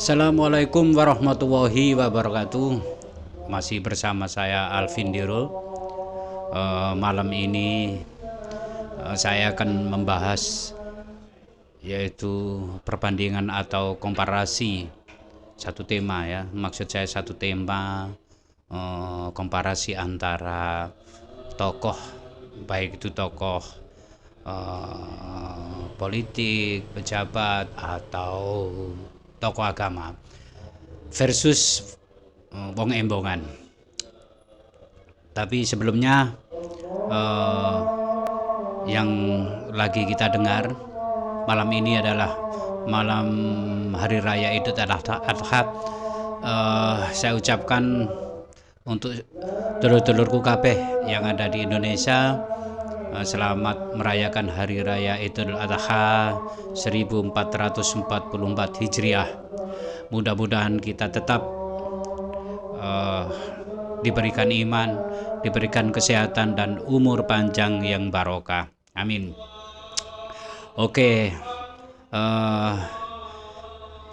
Assalamualaikum warahmatullahi wabarakatuh. Masih bersama saya Alvin Dirul. Malam ini saya akan membahas yaitu perbandingan atau komparasi satu tema ya. Maksud saya satu tema komparasi antara tokoh, baik itu tokoh politik, pejabat atau tokoh agama versus wong embongan. Tapi sebelumnya yang lagi kita dengar malam ini adalah malam Hari Raya Idul Adha. Saya ucapkan untuk dulur-dulurku kabeh yang ada di Indonesia, selamat merayakan Hari Raya Idul Adha 1444 Hijriah. Mudah-mudahan kita tetap diberikan iman, diberikan kesehatan dan umur panjang yang barokah. Amin. Oke,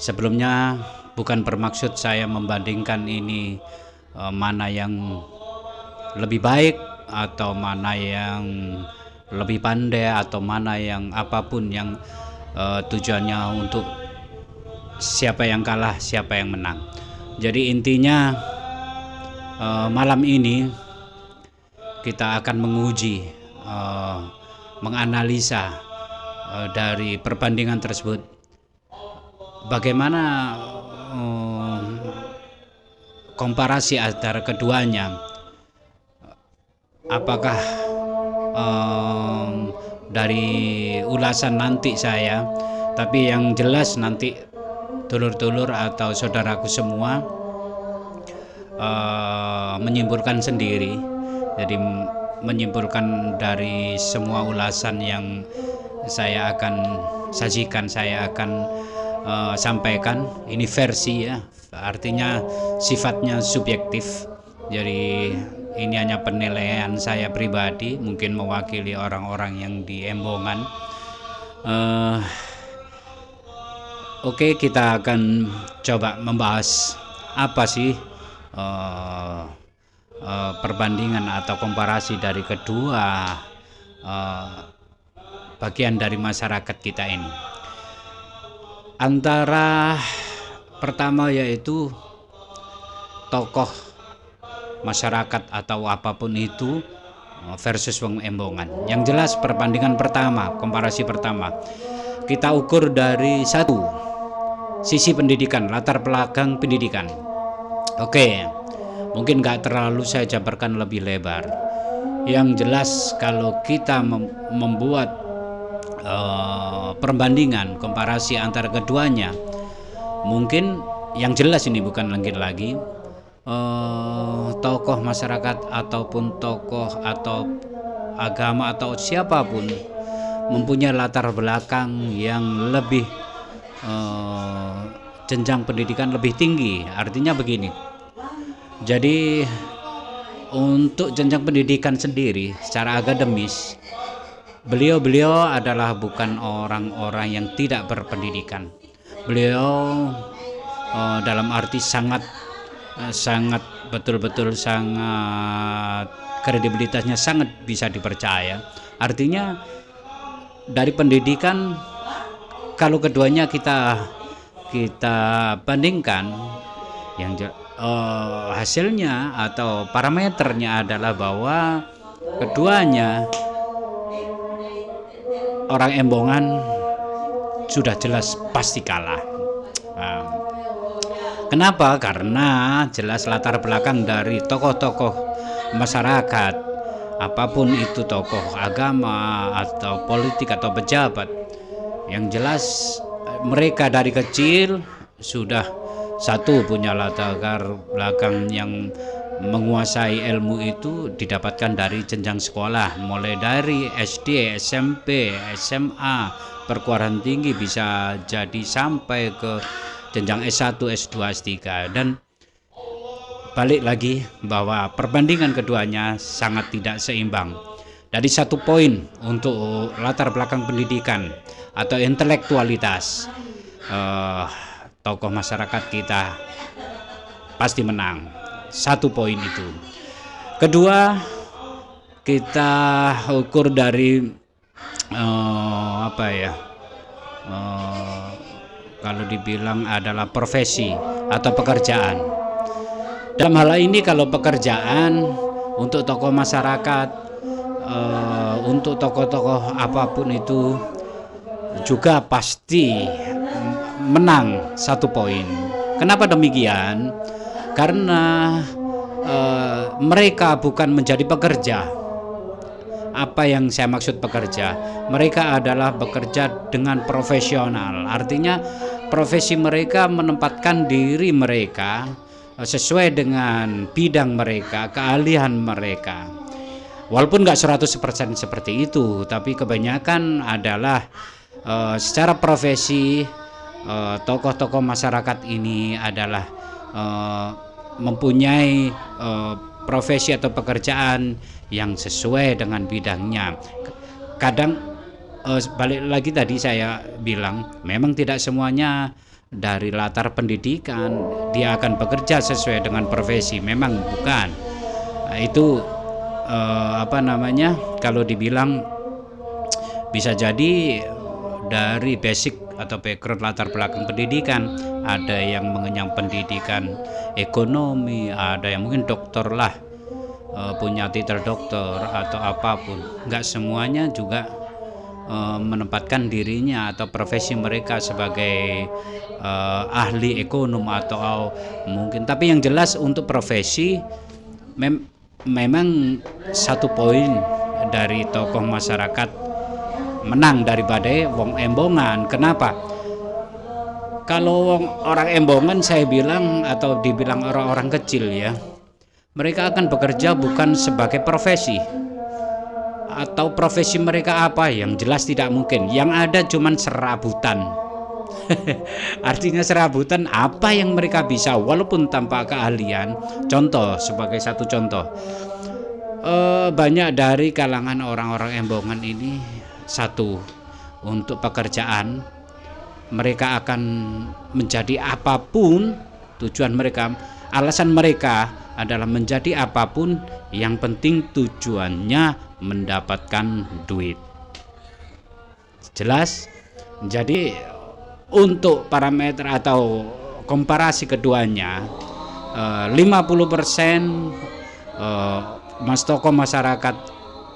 sebelumnya bukan bermaksud saya membandingkan ini mana yang lebih baik atau mana yang lebih pandai atau mana yang apapun yang tujuannya untuk siapa yang kalah, siapa yang menang. Jadi intinya malam ini kita akan menguji, menganalisa dari perbandingan tersebut bagaimana komparasi antara keduanya. Apakah dari ulasan nanti saya, tapi yang jelas nanti dulur-dulur atau saudaraku semua menyimpulkan sendiri. Jadi menyimpulkan dari semua ulasan yang saya akan sajikan, saya akan sampaikan. Ini versi ya, artinya sifatnya subjektif. Jadi ini hanya penilaian saya pribadi, mungkin mewakili orang-orang yang di Embongan. Oke, kita akan coba membahas apa sih perbandingan atau komparasi dari kedua bagian dari masyarakat kita ini. Antara pertama yaitu tokoh masyarakat atau apapun itu versus wong embongan. Yang jelas perbandingan pertama, komparasi pertama, kita ukur dari satu sisi pendidikan, latar belakang pendidikan. Oke, mungkin gak terlalu saya jabarkan lebih lebar. Yang jelas kalau kita membuat perbandingan, komparasi antara keduanya, mungkin yang jelas ini bukan lagi tokoh masyarakat ataupun tokoh atau agama atau siapapun mempunyai latar belakang yang lebih jenjang pendidikan lebih tinggi. Artinya begini, jadi untuk jenjang pendidikan sendiri secara akademis, beliau adalah bukan orang-orang yang tidak berpendidikan. Beliau dalam arti sangat betul-betul sangat kredibilitasnya sangat bisa dipercaya. Artinya dari pendidikan, kalau keduanya kita bandingkan, yang hasilnya atau parameternya adalah bahwa keduanya orang Embongan sudah jelas pasti kalah. Kenapa? Karena jelas latar belakang dari tokoh-tokoh masyarakat, apapun itu tokoh agama atau politik atau pejabat, yang jelas mereka dari kecil sudah satu punya latar belakang yang menguasai ilmu itu didapatkan dari jenjang sekolah, mulai dari SD, SMP, SMA, perguruan tinggi, bisa jadi sampai ke jenjang S1, S2, S3. Dan balik lagi bahwa perbandingan keduanya sangat tidak seimbang. Dari satu poin untuk latar belakang pendidikan atau intelektualitas, tokoh masyarakat kita pasti menang. 1 poin itu. Kedua, kita ukur dari kalau dibilang adalah profesi atau pekerjaan. Dalam hal ini kalau pekerjaan untuk tokoh masyarakat, untuk tokoh-tokoh apapun itu juga pasti menang 1 poin. Kenapa demikian? Karena mereka bukan menjadi pekerja. Apa yang saya maksud pekerja? Mereka adalah bekerja dengan profesional. Artinya profesi mereka menempatkan diri mereka sesuai dengan bidang mereka, keahlian mereka. Walaupun nggak 100% seperti itu, tapi kebanyakan adalah secara profesi tokoh-tokoh masyarakat ini adalah mempunyai profesi atau pekerjaan yang sesuai dengan bidangnya. Kadang balik lagi tadi saya bilang, memang tidak semuanya dari latar pendidikan dia akan bekerja sesuai dengan profesi, memang bukan. Itu kalau dibilang bisa jadi dari basic atau background latar belakang pendidikan, ada yang mengenyam pendidikan ekonomi, ada yang mungkin dokter lah, punya titel dokter atau apapun. Nggak semuanya juga menempatkan dirinya atau profesi mereka sebagai ahli ekonom atau mungkin. Tapi yang jelas untuk profesi memang 1 poin dari tokoh masyarakat menang daripada wong embongan. Kenapa? Kalau orang embongan saya bilang atau dibilang orang-orang kecil ya, mereka akan bekerja bukan sebagai profesi. Atau profesi mereka apa? Yang jelas tidak mungkin. Yang ada cuman serabutan. Artinya serabutan apa yang mereka bisa walaupun tanpa keahlian. Contoh, sebagai satu contoh, banyak dari kalangan orang-orang embongan ini, satu, untuk pekerjaan mereka akan menjadi apapun tujuan mereka, alasan mereka adalah menjadi apapun, yang penting tujuannya mendapatkan duit. Jelas? Jadi untuk parameter atau komparasi keduanya, 50% mas tokoh masyarakat,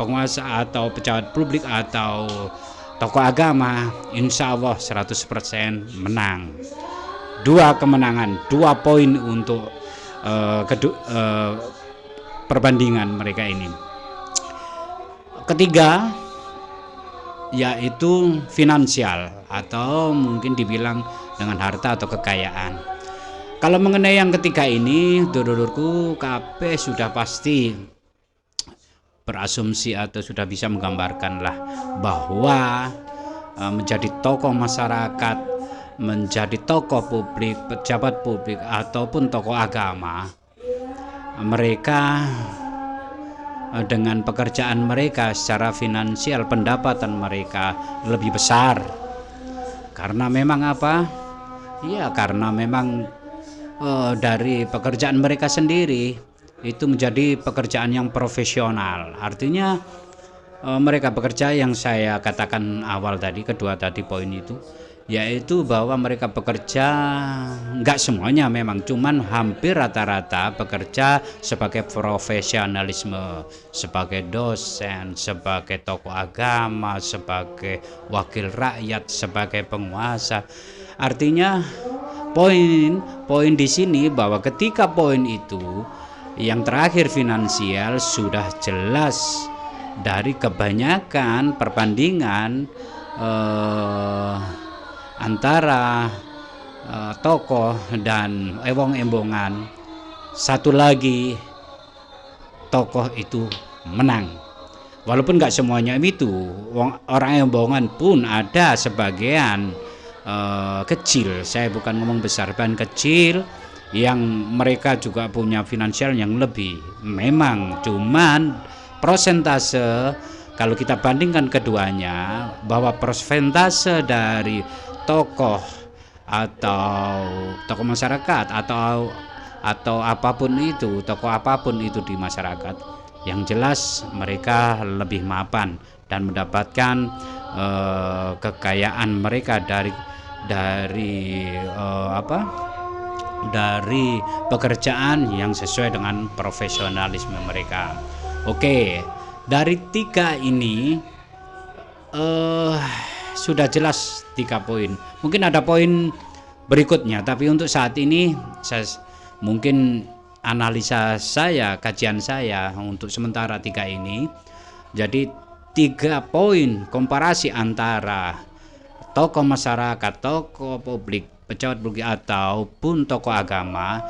penguasa atau pejabat publik atau tokoh agama, insya Allah 100% menang. 2 kemenangan, 2 poin untuk perbandingan mereka ini. Ketiga, yaitu finansial atau mungkin dibilang dengan harta atau kekayaan. Kalau mengenai yang ketiga ini, dulurku KP sudah pasti berasumsi atau sudah bisa menggambarkanlah bahwa menjadi tokoh masyarakat, menjadi tokoh publik, pejabat publik ataupun tokoh agama, mereka dengan pekerjaan mereka secara finansial, pendapatan mereka lebih besar. Karena memang apa? Ya, karena memang dari pekerjaan mereka sendiri itu menjadi pekerjaan yang profesional. Artinya mereka bekerja, yang saya katakan awal tadi, kedua tadi poin itu, yaitu bahwa mereka bekerja, enggak semuanya memang, cuman hampir rata-rata bekerja sebagai profesionalisme, sebagai dosen, sebagai tokoh agama, sebagai wakil rakyat, sebagai penguasa. Artinya poin di sini bahwa ketika poin itu yang terakhir finansial, sudah jelas dari kebanyakan perbandingan antara tokoh dan embong-embongan, satu lagi tokoh itu menang. Walaupun nggak semuanya itu, orang embongan pun ada sebagian kecil, saya bukan ngomong besar, bahkan kecil, yang mereka juga punya finansial yang lebih. Memang cuman prosentase, kalau kita bandingkan keduanya, bahwa persentase dari tokoh atau tokoh masyarakat atau apapun itu, tokoh apapun itu di masyarakat, yang jelas mereka lebih mapan dan mendapatkan kekayaan mereka dari pekerjaan yang sesuai dengan profesionalisme mereka. Oke, dari 3 ini sudah jelas 3 poin. Mungkin ada poin berikutnya, tapi untuk saat ini mungkin analisa saya, kajian saya untuk sementara 3 ini. Jadi 3 poin komparasi antara tokoh masyarakat, tokoh publik, pejabat publik ataupun tokoh agama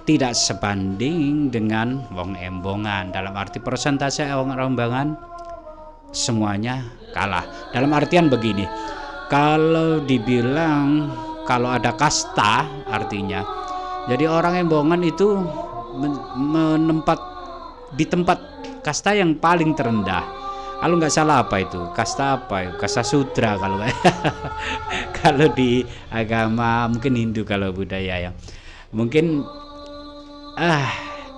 tidak sebanding dengan wong embongan. Dalam arti persentase wong embongan semuanya kalah. Dalam artian begini, kalau dibilang kalau ada kasta, artinya jadi orang embongan itu menempat di tempat kasta yang paling terendah. Kalau nggak salah apa itu? Kasta apa ya? Kasta sudra kalau kalau di agama mungkin Hindu, kalau budaya ya. Mungkin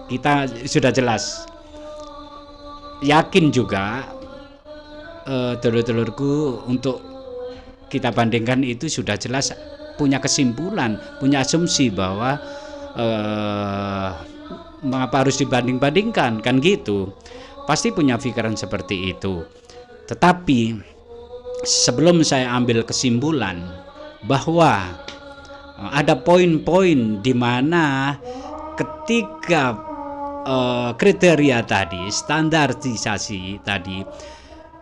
kita sudah jelas. Yakin juga telur-telurku, untuk kita bandingkan itu sudah jelas punya kesimpulan, punya asumsi bahwa mengapa harus dibanding-bandingkan, kan gitu. Pasti punya pikiran seperti itu. Tetapi sebelum saya ambil kesimpulan bahwa ada poin-poin di mana ketika kriteria tadi, standarisasi tadi,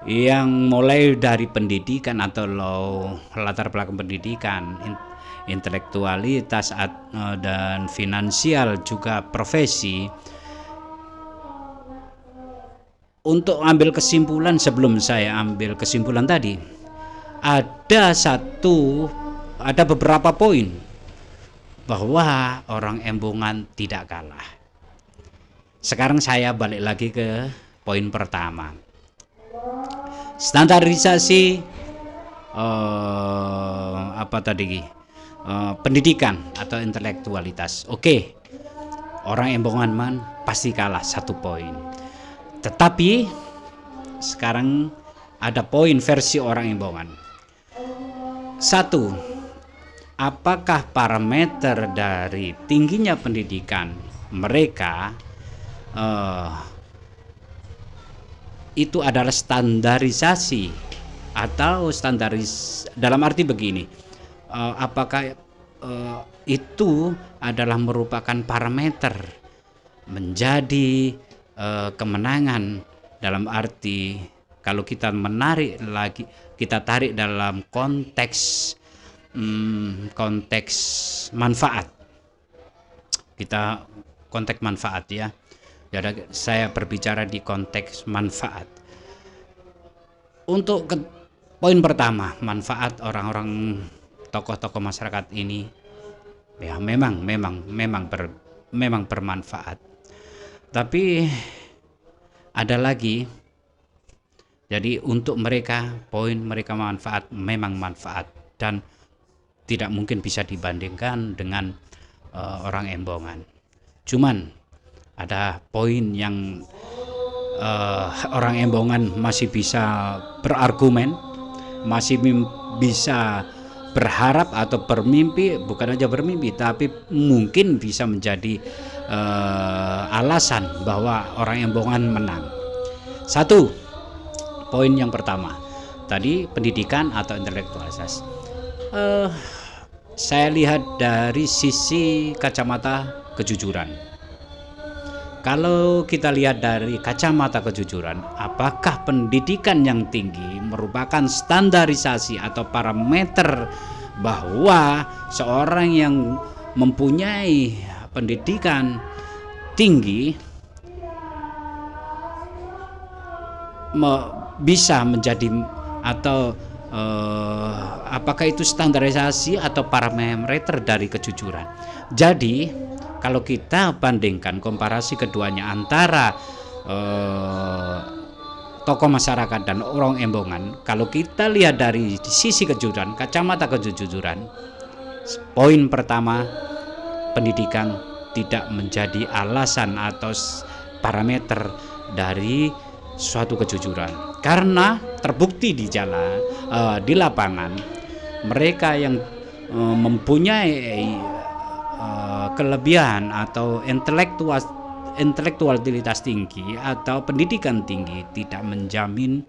yang mulai dari pendidikan atau latar belakang pendidikan, intelektualitas dan finansial, juga profesi. Untuk ambil kesimpulan, sebelum saya ambil kesimpulan tadi, ada beberapa poin bahwa orang embongan tidak kalah. Sekarang saya balik lagi ke poin pertama. Standarisasi pendidikan atau intelektualitas. Oke, orang embongan pasti kalah 1 poin. Tetapi sekarang ada poin versi orang embongan. 1. Apakah parameter dari tingginya pendidikan mereka itu adalah standarisasi atau dalam arti begini, apakah itu adalah merupakan parameter menjadi kemenangan, dalam arti kalau kita tarik dalam konteks manfaat, konteks manfaat ya. Jadi saya berbicara di konteks manfaat. Untuk poin pertama, manfaat orang-orang tokoh-tokoh masyarakat ini ya memang bermanfaat. Tapi ada lagi, jadi untuk mereka poin mereka memang manfaat dan tidak mungkin bisa dibandingkan dengan orang embongan. Cuman ada poin yang orang embongan masih bisa berargumen, masih bisa berharap atau bermimpi, bukan aja bermimpi tapi mungkin bisa menjadi alasan bahwa orang embongan menang. 1, poin yang pertama tadi, pendidikan atau intelektualitas. Saya lihat dari sisi kacamata kejujuran. Kalau kita lihat dari kacamata kejujuran, apakah pendidikan yang tinggi merupakan standarisasi atau parameter bahwa seorang yang mempunyai pendidikan tinggi bisa menjadi, atau apakah itu standarisasi atau parameter dari kejujuran. Jadi kalau kita bandingkan komparasi keduanya antara tokoh masyarakat dan orang embongan, kalau kita lihat dari sisi kejujuran, kacamata kejujuran, Poin pertama, pendidikan tidak menjadi alasan atau parameter dari suatu kejujuran, karena terbukti di jalan, di lapangan, mereka yang mempunyai kelebihan atau intelektualitas tinggi atau pendidikan tinggi tidak menjamin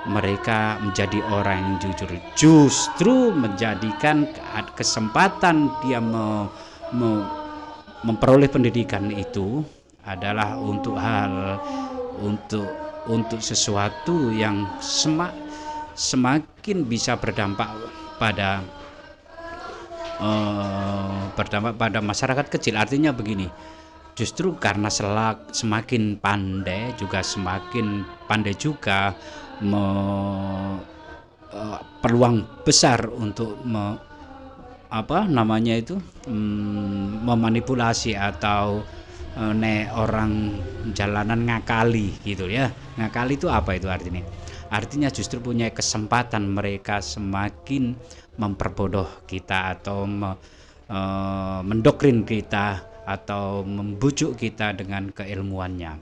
mereka menjadi orang yang jujur. Justru menjadikan kesempatan dia memperoleh pendidikan itu adalah untuk sesuatu yang semakin bisa berdampak pada masyarakat kecil. Artinya begini, justru karena semakin pandai juga peluang besar untuk memanipulasi atau orang jalanan ngakali gitu ya. Ngakali itu apa itu artinya? Artinya justru punya kesempatan mereka semakin memperbodoh kita atau mendoktrin kita atau membujuk kita dengan keilmuannya.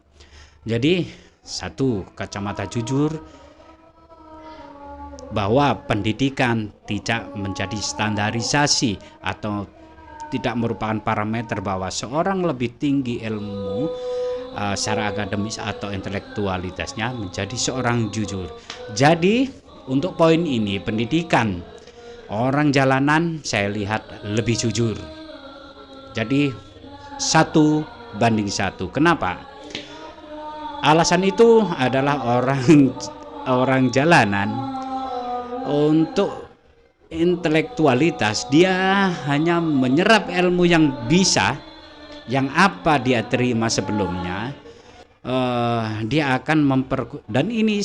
Jadi satu, kacamata jujur bahwa pendidikan tidak menjadi standarisasi atau tidak merupakan parameter bahwa seorang lebih tinggi ilmu secara akademis atau intelektualitasnya menjadi seorang jujur. Jadi untuk poin ini, pendidikan orang jalanan saya lihat lebih jujur. Jadi 1:1. Kenapa? Alasan itu adalah orang jalanan untuk intelektualitas dia hanya menyerap ilmu yang bisa, yang apa dia terima sebelumnya, dia akan dan ini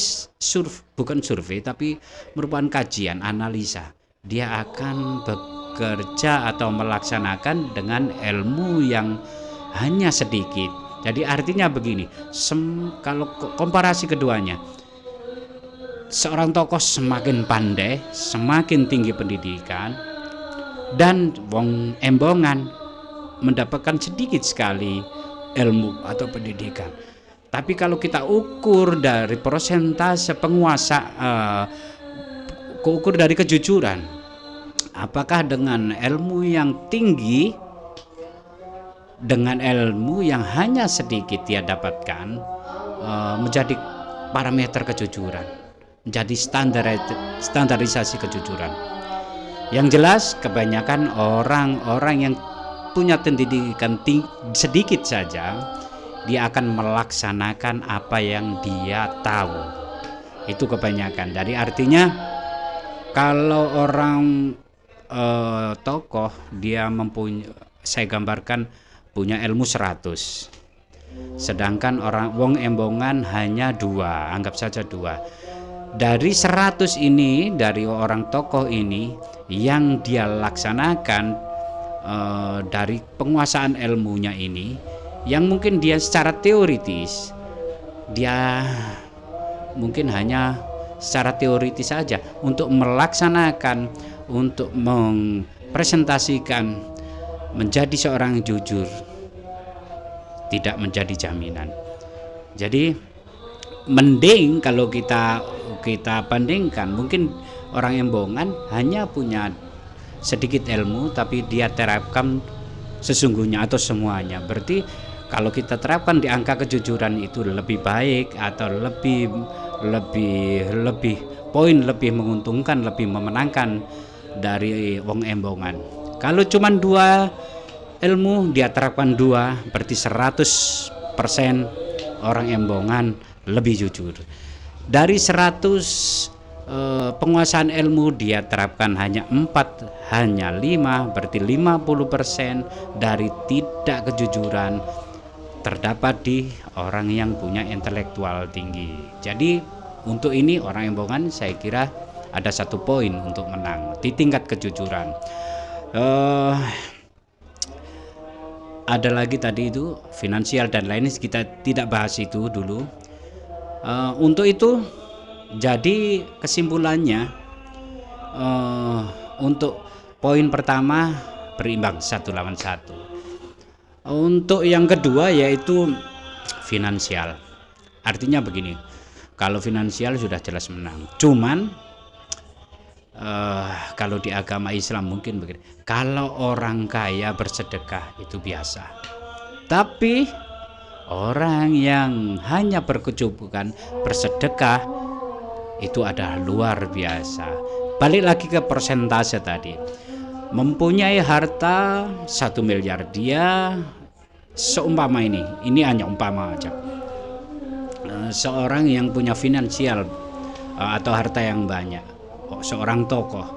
bukan survei tapi merupakan kajian analisa. Dia akan bekerja atau melaksanakan dengan ilmu yang hanya sedikit. Jadi artinya begini, kalau komparasi keduanya, seorang tokoh semakin pandai, semakin tinggi pendidikan, dan wong embongan mendapatkan sedikit sekali ilmu atau pendidikan. Tapi kalau kita ukur dari persentase penguasa, ukur dari kejujuran, apakah dengan ilmu yang tinggi, dengan ilmu yang hanya sedikit dia dapatkan, menjadi parameter kejujuran, menjadi standarisasi kejujuran. Yang jelas kebanyakan orang-orang yang punya pendidikan sedikit saja, dia akan melaksanakan apa yang dia tahu. Itu kebanyakan. Dari artinya kalau orang tokoh dia saya gambarkan punya ilmu 100, sedangkan orang wong embongan hanya 2, anggap saja 2. Dari 100 ini, dari orang tokoh ini, yang dia laksanakan dari penguasaan ilmunya ini, yang mungkin dia secara teoritis dia mungkin hanya secara teoritis saja untuk melaksanakan, untuk mempresentasikan menjadi seorang jujur, tidak menjadi jaminan. Jadi mending kalau kita bandingkan, mungkin orang embongan hanya punya sedikit ilmu tapi dia terapkan sesungguhnya atau semuanya. Berarti kalau kita terapkan di angka kejujuran itu lebih baik atau lebih poin lebih menguntungkan, lebih memenangkan dari wong embongan. Kalau cuma 2 ilmu dia terapkan 2, berarti 100% orang embongan lebih jujur. Dari 100 penguasaan ilmu dia terapkan hanya 4, hanya 5, berarti 50% dari tidak kejujuran terdapat di orang yang punya intelektual tinggi. Jadi untuk ini orang embongan saya kira ada 1 poin untuk menang di tingkat kejujuran. Ada lagi tadi itu finansial dan lainnya, kita tidak bahas itu dulu. Untuk itu jadi kesimpulannya, untuk Poin pertama berimbang 1 lawan 1. Untuk yang kedua yaitu finansial. Artinya begini, kalau finansial sudah jelas menang. Cuman kalau di agama Islam mungkin begini, kalau orang kaya bersedekah itu biasa. Tapi orang yang hanya berkecukupan bersedekah itu adalah luar biasa. Balik lagi ke persentase tadi. Mempunyai harta 1 miliar, dia seumpama ini hanya umpama aja. Seorang yang punya finansial atau harta yang banyak, seorang tokoh,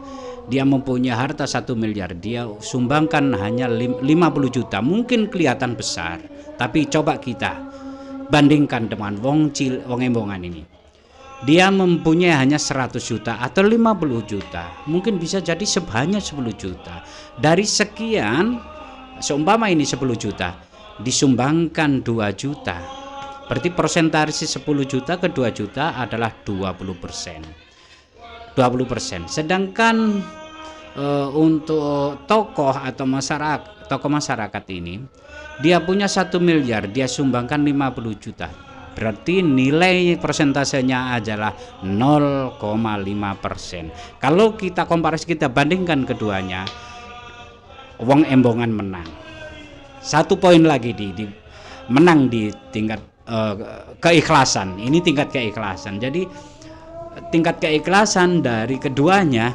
dia mempunyai harta 1 miliar, dia sumbangkan hanya 50 juta. Mungkin kelihatan besar, tapi coba kita bandingkan dengan wong embongan ini. Dia mempunyai hanya 100 juta atau 50 juta, mungkin bisa jadi sebanyak 10 juta. Dari sekian, seumpama ini 10 juta, disumbangkan 2 juta. Berarti persentase 10 juta ke 2 juta adalah 20%. 20%. Sedangkan untuk tokoh masyarakat ini, dia punya 1 miliar, dia sumbangkan 50 juta. Berarti nilai persentasenya adalah 0,5%. Kalau kita komparasi, kita bandingkan keduanya, wong embongan menang 1 poin lagi di menang di tingkat keikhlasan. Ini tingkat keikhlasan. Jadi tingkat keikhlasan dari keduanya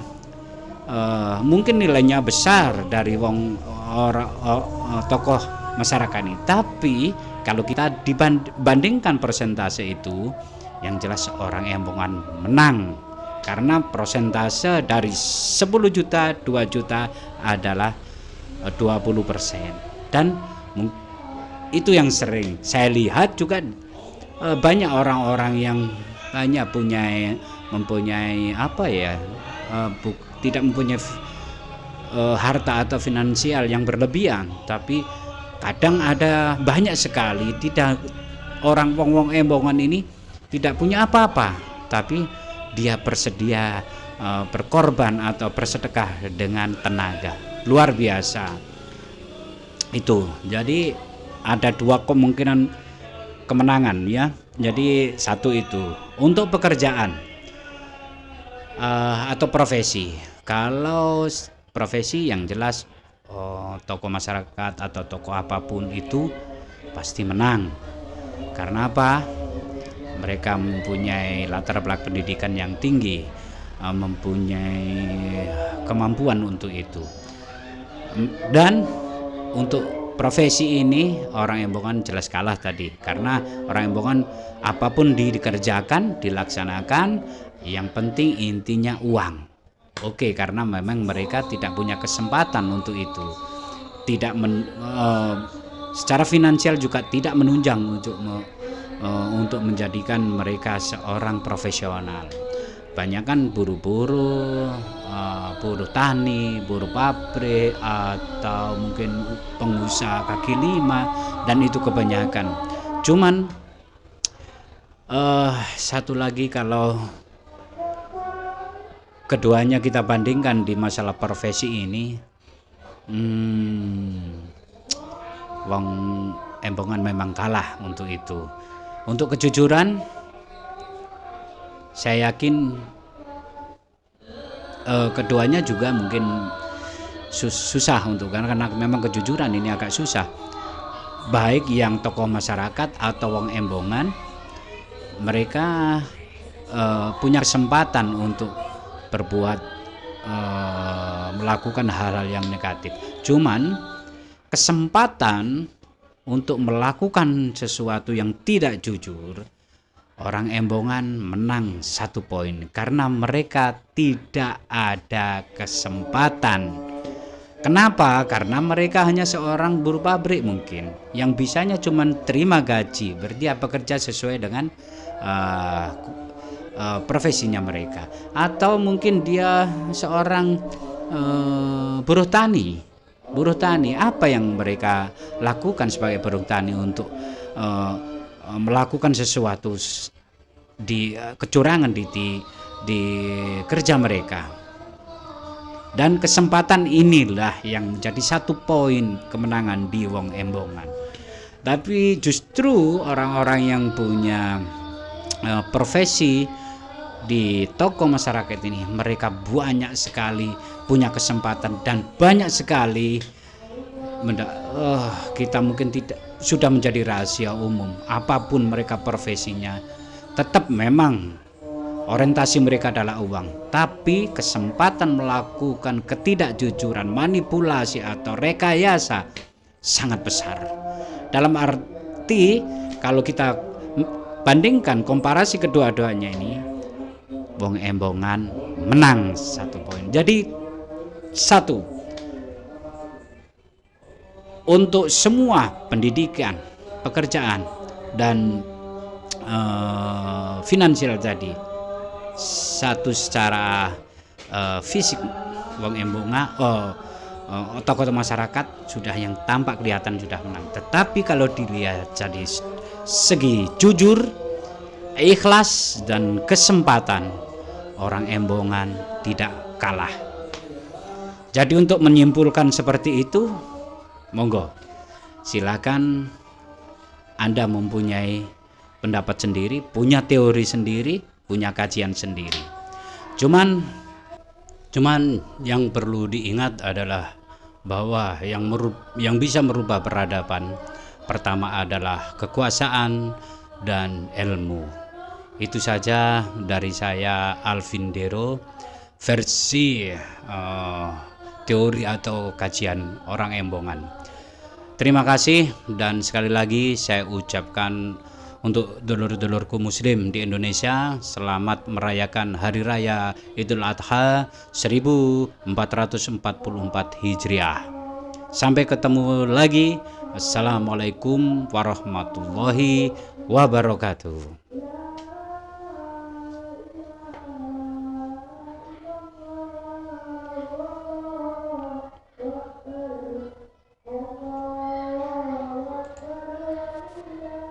mungkin nilainya besar dari wong tokoh masyarakat ini. Tapi kalau kita dibandingkan persentase itu, yang jelas orang embongan menang, karena persentase dari 10 juta 2 juta adalah 20%. Dan itu yang sering saya lihat juga, banyak orang-orang yang hanya mempunyai tidak mempunyai harta atau finansial yang berlebihan, tapi kadang ada banyak sekali tidak orang wong embongan ini tidak punya apa-apa, tapi dia bersedia berkorban atau bersedekah dengan tenaga. Luar biasa itu. Jadi ada 2 kemungkinan kemenangan ya. Jadi 1 itu untuk pekerjaan atau profesi. Kalau profesi yang jelas tokoh masyarakat atau tokoh apapun itu pasti menang. Karena apa? Mereka mempunyai latar belakang pendidikan yang tinggi, mempunyai kemampuan untuk itu. Dan untuk profesi ini orang embongan jelas kalah tadi, karena orang embongan apapun dikerjakan, dilaksanakan, yang penting intinya uang. Oke, karena memang mereka tidak punya kesempatan untuk itu, secara finansial juga tidak menunjang untuk menjadikan mereka seorang profesional. Banyak kan buruh tani, buruh pabrik, atau mungkin pengusaha kaki lima, dan itu kebanyakan. Cuman satu lagi, kalau keduanya kita bandingkan di masalah profesi ini, wong embongan memang kalah untuk itu. Untuk kejujuran, saya yakin keduanya juga mungkin susah untuk, karena memang kejujuran ini agak susah. Baik yang tokoh masyarakat atau wong embongan, mereka punya kesempatan untuk berbuat melakukan hal-hal yang negatif. Cuman kesempatan untuk melakukan sesuatu yang tidak jujur, orang embongan menang 1 poin karena mereka tidak ada kesempatan. Kenapa? Karena mereka hanya seorang buruh pabrik mungkin, yang bisanya cuma terima gaji, berarti bekerja sesuai dengan profesinya mereka. Atau mungkin dia seorang buruh tani. Apa yang mereka lakukan sebagai buruh tani untuk melakukan sesuatu di kecurangan di kerja mereka? Dan kesempatan inilah yang menjadi satu poin kemenangan di Wong Embongan. Tapi justru orang-orang yang punya profesi di tokoh masyarakat ini, mereka banyak sekali punya kesempatan dan banyak sekali kita mungkin tidak sudah menjadi rahasia umum, apapun mereka profesinya, tetap memang orientasi mereka adalah uang, tapi kesempatan melakukan ketidakjujuran, manipulasi atau rekayasa sangat besar. Dalam arti kalau kita bandingkan komparasi kedua-duanya ini, Wong Embongan menang 1 poin. Jadi untuk semua pendidikan, pekerjaan, dan finansial tadi, satu secara fisik Wong Embongan tokoh masyarakat sudah yang tampak kelihatan sudah menang. Tetapi kalau dilihat dari segi jujur, ikhlas, dan kesempatan, orang Embongan tidak kalah. Jadi untuk menyimpulkan seperti itu, monggo silakan Anda mempunyai pendapat sendiri, punya teori sendiri, punya kajian sendiri. Cuman yang perlu diingat adalah bahwa yang bisa merubah peradaban pertama adalah kekuasaan dan ilmu. Itu saja dari saya, Alvin Dero, versi teori atau kajian orang Embongan. Terima kasih, dan sekali lagi saya ucapkan untuk dulur-dulurku muslim di Indonesia, selamat merayakan Hari Raya Idul Adha 1444 Hijriah. Sampai ketemu lagi. Assalamualaikum warahmatullahi wabarakatuh.